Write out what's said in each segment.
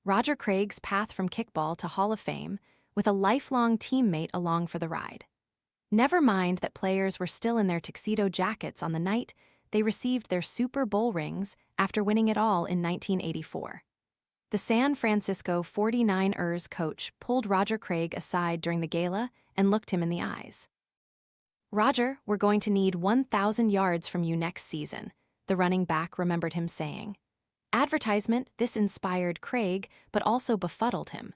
Roger Craig's path from kickball to Hall of Fame, with a lifelong teammate along for the ride. Never mind that players were still in their tuxedo jackets on the night they received their Super Bowl rings after winning it all in 1984. The San Francisco 49ers coach pulled Roger Craig aside during the gala and looked him in the eyes. "Roger, we're going to need 1,000 yards from you next season," the running back remembered him saying. Advertisement This inspired Craig, but also befuddled him.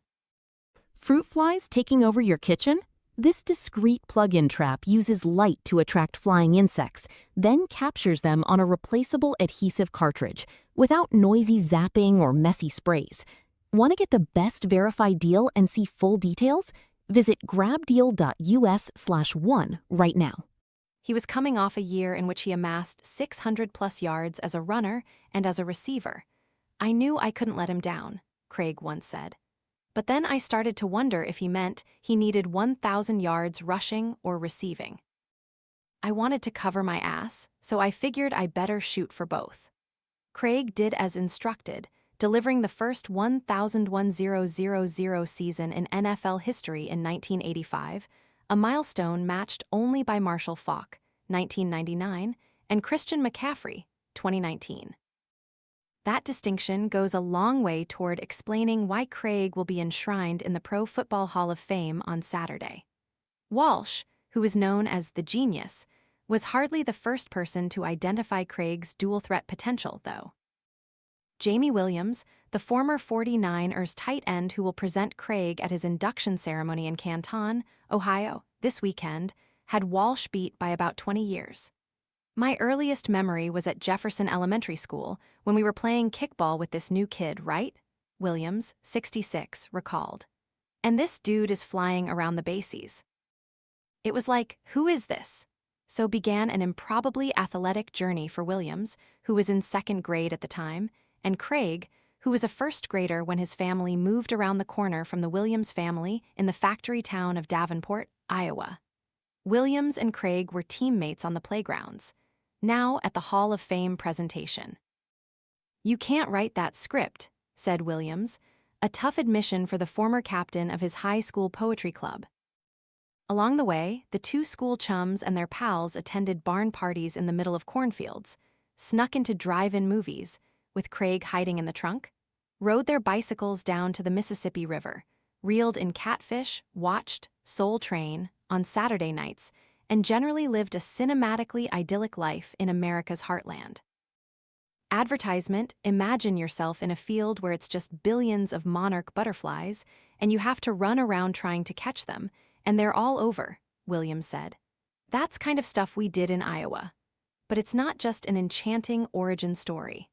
Fruit flies taking over your kitchen? This discreet plug-in trap uses light to attract flying insects, then captures them on a replaceable adhesive cartridge, without noisy zapping or messy sprays. Want to get the best verified deal and see full details? Visit grabdeal.us/one right now. He was coming off a year in which he amassed 600-plus yards as a runner and as a receiver. "I knew I couldn't let him down," Craig once said. But then I started to wonder if he meant he needed 1,000 yards rushing or receiving. "I wanted to cover my ass, so I figured I better shoot for both." Craig did as instructed, delivering the first 1,000 season in NFL history in 1985, a milestone matched only by Marshall Faulk, 1999, and Christian McCaffrey, 2019. That distinction goes a long way toward explaining why Craig will be enshrined in the Pro Football Hall of Fame on Saturday. Walsh, who is known as the Genius, was hardly the first person to identify Craig's dual-threat potential, though. Jamie Williams, the former 49ers tight end who will present Craig at his induction ceremony in Canton, Ohio, this weekend, had Walsh beat by about 20 years. "My earliest memory was at Jefferson Elementary School when we were playing kickball with this new kid, right?" Williams, 66, recalled. "And this dude is flying around the bases." It was like, who is this? So began an improbably athletic journey for Williams, who was in second grade at the time, and Craig, who was a first grader when his family moved around the corner from the Williams family in the factory town of Davenport, Iowa. Williams and Craig were teammates on the playgrounds. Now at the Hall of Fame presentation. "You can't write that script," said Williams, a tough admission for the former captain of his high school poetry club. Along the way, the two school chums and their pals attended barn parties in the middle of cornfields, snuck into drive-in movies, with Craig hiding in the trunk, rode their bicycles down to the Mississippi River, reeled in catfish, watched Soul Train on Saturday nights, and generally lived a cinematically idyllic life in America's heartland. Advertisement Imagine yourself in a field where it's just billions of monarch butterflies, and you have to run around trying to catch them, and they're all over, Williams said. "That's kind of stuff we did in Iowa. But it's not just an enchanting origin story."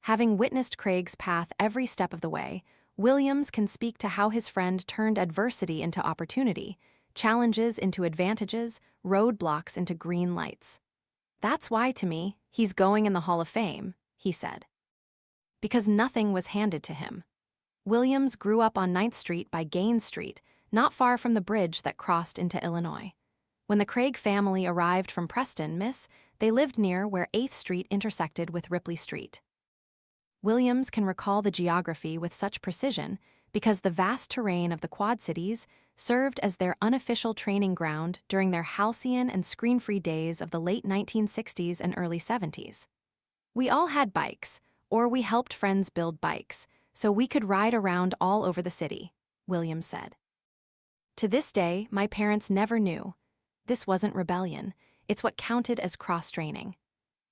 Having witnessed Craig's path every step of the way, Williams can speak to how his friend turned adversity into opportunity, challenges into advantages, roadblocks into green lights. "That's why, to me, he's going in the Hall of Fame," he said. Because nothing was handed to him. Williams grew up on 9th Street by Gaines Street, not far from the bridge that crossed into Illinois. When the Craig family arrived from Preston, Miss, they lived near where 8th Street intersected with Ripley Street. Williams can recall the geography with such precision because the vast terrain of the Quad Cities served as their unofficial training ground during their halcyon and screen-free days of the late 1960s and early 70s. "We all had bikes, or we helped friends build bikes, so we could ride around all over the city," Williams said. "To this day, my parents never knew. This wasn't rebellion, it's what counted as cross-training.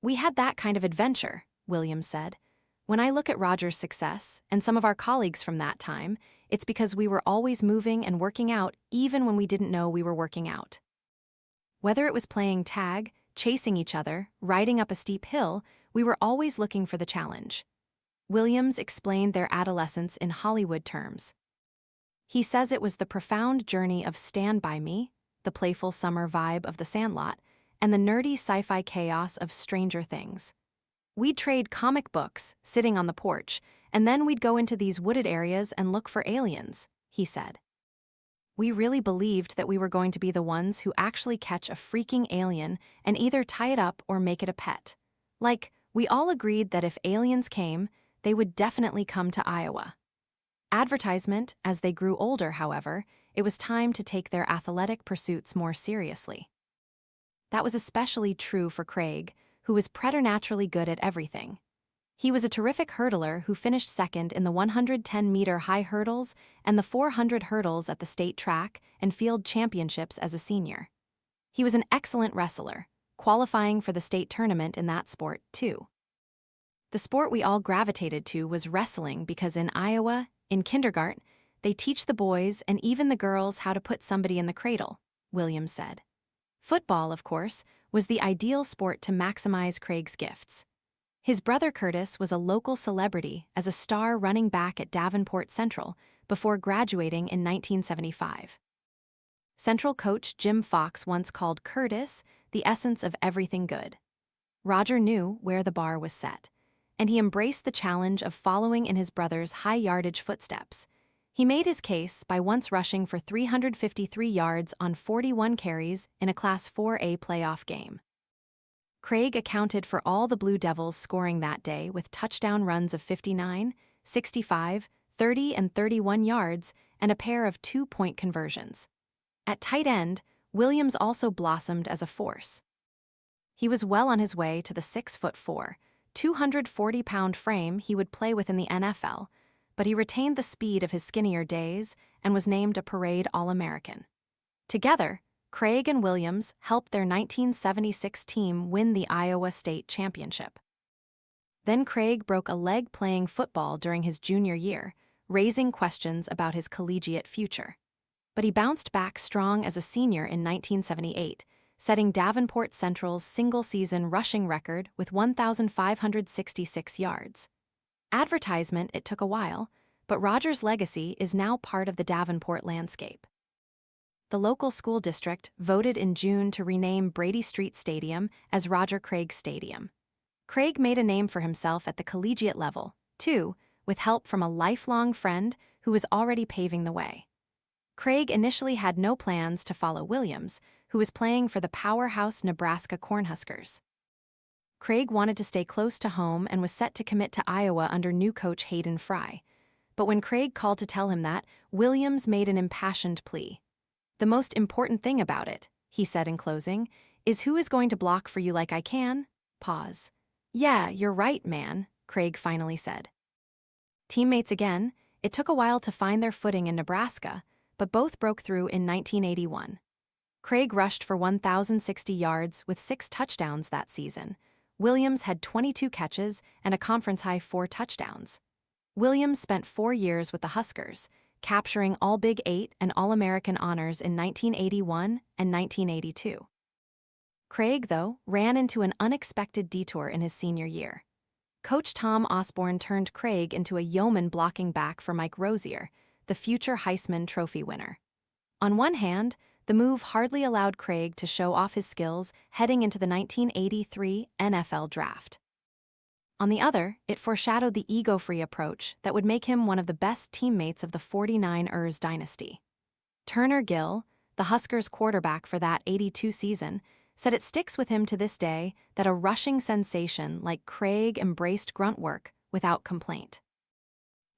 We had that kind of adventure," Williams said. "When I look at Roger's success, and some of our colleagues from that time, it's because we were always moving and working out even when we didn't know we were working out." Whether it was playing tag, chasing each other, riding up a steep hill, we were always looking for the challenge. Williams explained their adolescence in Hollywood terms. He says it was the profound journey of Stand By Me, the playful summer vibe of The Sandlot, and the nerdy sci-fi chaos of Stranger Things. "We'd trade comic books, sitting on the porch, and then we'd go into these wooded areas and look for aliens," he said. "We really believed that we were going to be the ones who actually catch a freaking alien and either tie it up or make it a pet. Like, we all agreed that if aliens came, they would definitely come to Iowa." Advertisement, as they grew older, however, it was time to take their athletic pursuits more seriously. That was especially true for Craig, who was preternaturally good at everything. He was a terrific hurdler who finished second in the 110-meter high hurdles and the 400 hurdles at the state track and field championships as a senior. He was an excellent wrestler, qualifying for the state tournament in that sport, too. The sport we all gravitated to was wrestling because in Iowa, in kindergarten, they teach the boys and even the girls how to put somebody in the cradle, Williams said. Football, of course, was the ideal sport to maximize Craig's gifts. His brother Curtis was a local celebrity as a star running back at Davenport Central before graduating in 1975. Central coach Jim Fox once called Curtis the essence of everything good. Roger knew where the bar was set, and he embraced the challenge of following in his brother's high-yardage footsteps. He made his case by once rushing for 353 yards on 41 carries in a Class 4A playoff game. Craig accounted for all the Blue Devils scoring that day with touchdown runs of 59, 65, 30, and 31 yards and a pair of two-point conversions. At tight end, Williams also blossomed as a force. He was well on his way to the 6'4", 240-pound frame he would play with in the NFL, but he retained the speed of his skinnier days and was named a Parade All-American. Together, Craig and Williams helped their 1976 team win the Iowa State Championship. Then Craig broke a leg playing football during his junior year, raising questions about his collegiate future. But he bounced back strong as a senior in 1978, setting Davenport Central's single-season rushing record with 1,566 yards. Advertisement, it took a while, but Roger's legacy is now part of the Davenport landscape. The local school district voted in June to rename Brady Street Stadium as Roger Craig Stadium. Craig made a name for himself at the collegiate level, too, with help from a lifelong friend who was already paving the way. Craig initially had no plans to follow Williams, who was playing for the powerhouse Nebraska Cornhuskers. Craig wanted to stay close to home and was set to commit to Iowa under new coach Hayden Fry. But when Craig called to tell him that, Williams made an impassioned plea. "The most important thing about it," he said in closing, "is who is going to block for you like I can?" Pause. "Yeah, you're right, man," Craig finally said. Teammates again, it took a while to find their footing in Nebraska, but both broke through in 1981. Craig rushed for 1,060 yards with 6 touchdowns that season. Williams had 22 catches and a conference-high 4 touchdowns. Williams spent 4 years with the Huskers, capturing all Big 8 and All-American honors in 1981 and 1982. Craig, though, ran into an unexpected detour in his senior year. Coach Tom Osborne turned Craig into a yeoman blocking back for Mike Rozier, the future Heisman Trophy winner. On one hand, the move hardly allowed Craig to show off his skills heading into the 1983 NFL Draft. On the other, it foreshadowed the ego-free approach that would make him one of the best teammates of the 49ers dynasty. Turner Gill, the Huskers quarterback for that '82 season, said it sticks with him to this day that a rushing sensation like Craig embraced grunt work without complaint.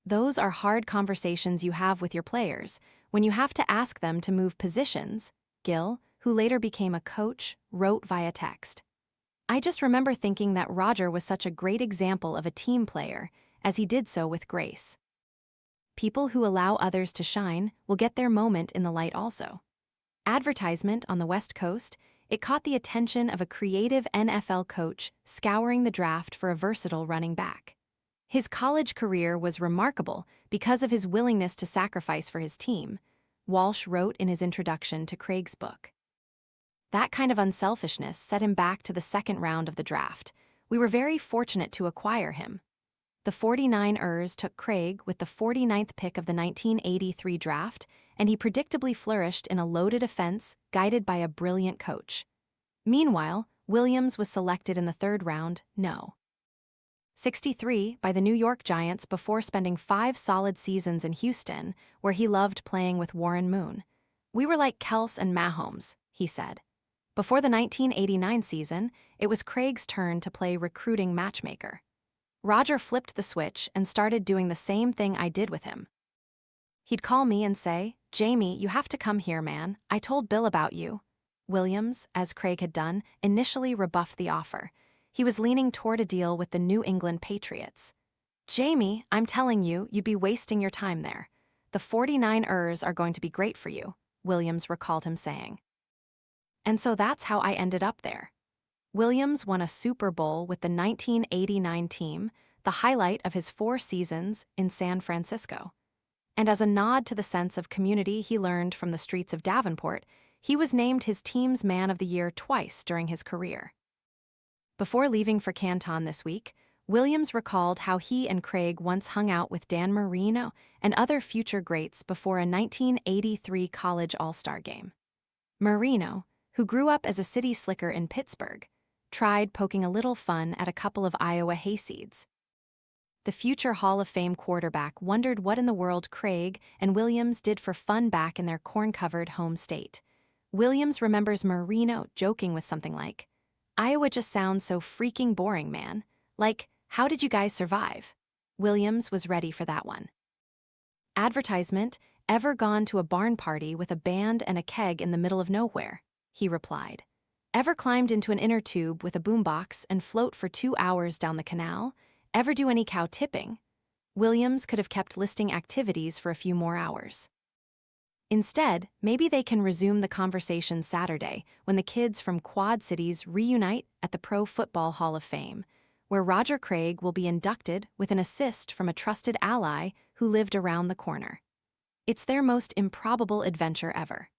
Those are hard conversations you have with your players when you have to ask them to move positions, Gill, who later became a coach, wrote via text. "I just remember thinking that Roger was such a great example of a team player, as he did so with grace." People who allow others to shine will get their moment in the light also. Advertisement on the West Coast, it caught the attention of a creative NFL coach scouring the draft for a versatile running back. His college career was remarkable because of his willingness to sacrifice for his team, Walsh wrote in his introduction to Craig's book. That kind of unselfishness set him back to the second round of the draft. "We were very fortunate to acquire him." The 49ers took Craig with the 49th pick of the 1983 draft, and he predictably flourished in a loaded offense guided by a brilliant coach. Meanwhile, Williams was selected in the third round, no. 63 by the New York Giants before spending 5 solid seasons in Houston, where he loved playing with Warren Moon. "We were like Kels and Mahomes," he said. Before the 1989 season, it was Craig's turn to play recruiting matchmaker. "Roger flipped the switch and started doing the same thing I did with him." He'd call me and say, "Jamie, you have to come here, man. I told Bill about you." Williams, as Craig had done, initially rebuffed the offer. He was leaning toward a deal with the New England Patriots. "Jamie, I'm telling you, you'd be wasting your time there. The 49ers are going to be great for you," Williams recalled him saying. And so that's how I ended up there. Williams won a Super Bowl with the 1989 team, the highlight of his 4 seasons in San Francisco. And as a nod to the sense of community he learned from the streets of Davenport, he was named his team's Man of the Year twice during his career. Before leaving for Canton this week, Williams recalled how he and Craig once hung out with Dan Marino and other future greats before a 1983 college All-Star game. Marino, who grew up as a city slicker in Pittsburgh, tried poking a little fun at a couple of Iowa hayseeds. The future Hall of Fame quarterback wondered what in the world Craig and Williams did for fun back in their corn-covered home state. Williams remembers Marino joking with something like, "Iowa just sounds so freaking boring, man. Like, how did you guys survive?" Williams was ready for that one. Advertisement, "Ever gone to a barn party with a band and a keg in the middle of nowhere?" He replied. "Ever climbed into an inner tube with a boombox and float for 2 hours down the canal? Ever do any cow tipping?" Williams could have kept listing activities for a few more hours. Instead, maybe they can resume the conversation Saturday when the kids from Quad Cities reunite at the Pro Football Hall of Fame, where Roger Craig will be inducted with an assist from a trusted ally who lived around the corner. It's their most improbable adventure ever.